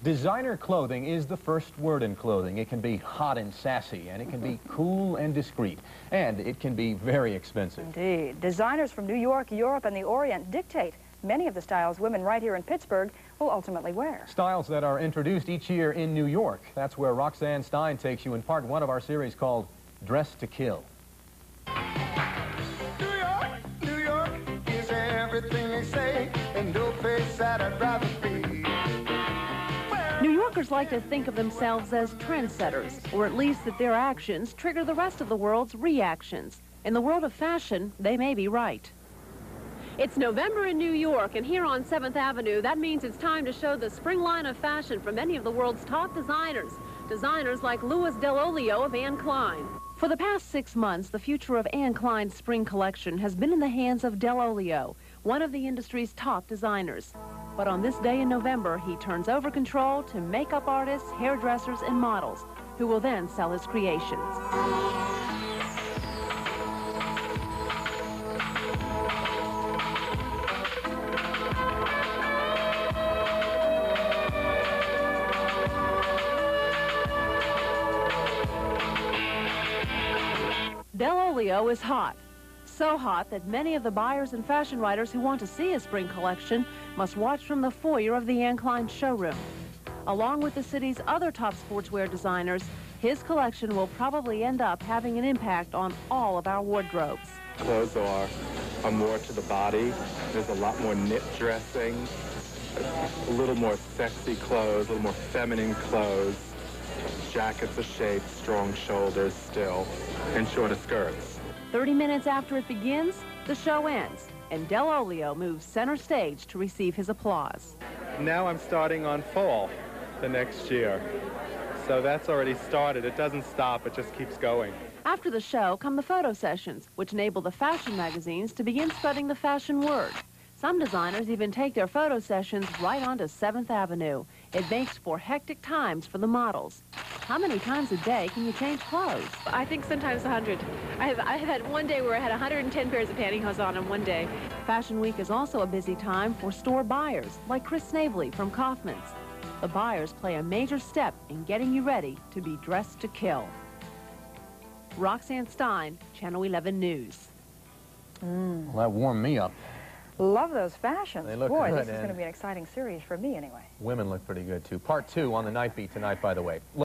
Designer clothing is the first word in clothing. It can be hot and sassy, and it can be cool and discreet, and it can be very expensive. Indeed. Designers from New York, Europe, and the Orient dictate many of the styles women right here in Pittsburgh will ultimately wear. Styles that are introduced each year in New York. That's where Roxanne Stein takes you in part one of our series called Dress to Kill. New York is everything they say, and no place that I'd rather be. New Yorkers like to think of themselves as trendsetters, or at least that their actions trigger the rest of the world's reactions. In the world of fashion, they may be right. It's November in New York, and here on 7th Avenue, that means it's time to show the spring line of fashion from many of the world's top designers. Designers like Louis Dell'Olio of Anne Klein. For the past 6 months, the future of Anne Klein's spring collection has been in the hands of Dell'Olio, one of the industry's top designers. But on this day in November, he turns over control to makeup artists, hairdressers, and models, who will then sell his creations. Dell'Olio is hot. So hot that many of the buyers and fashion writers who want to see his spring collection must watch from the foyer of the Anne Klein showroom. Along with the city's other top sportswear designers, his collection will probably end up having an impact on all of our wardrobes. Clothes are more to the body. There's a lot more knit dressing, a little more sexy clothes, a little more feminine clothes. Jackets are shaped, strong shoulders still, and shorter skirts. 30 minutes after it begins, the show ends, and Dell'Olio moves center stage to receive his applause. Now I'm starting on fall the next year. So that's already started. It doesn't stop, it just keeps going. After the show come the photo sessions, which enable the fashion magazines to begin spreading the fashion word. Some designers even take their photo sessions right onto 7th Avenue. It makes for hectic times for the models. How many times a day can you change clothes? I think sometimes 100. I've had one day where I had 110 pairs of pantyhose on in one day. Fashion Week is also a busy time for store buyers, like Chris Snavely from Kaufman's. The buyers play a major step in getting you ready to be dressed to kill. Roxanne Stein, Channel 11 News. Well, that warmed me up. Love those fashions. They look Boy, good, this is going to be an exciting series for me anyway. Women look pretty good, too. Part two on the Night Beat tonight, by the way.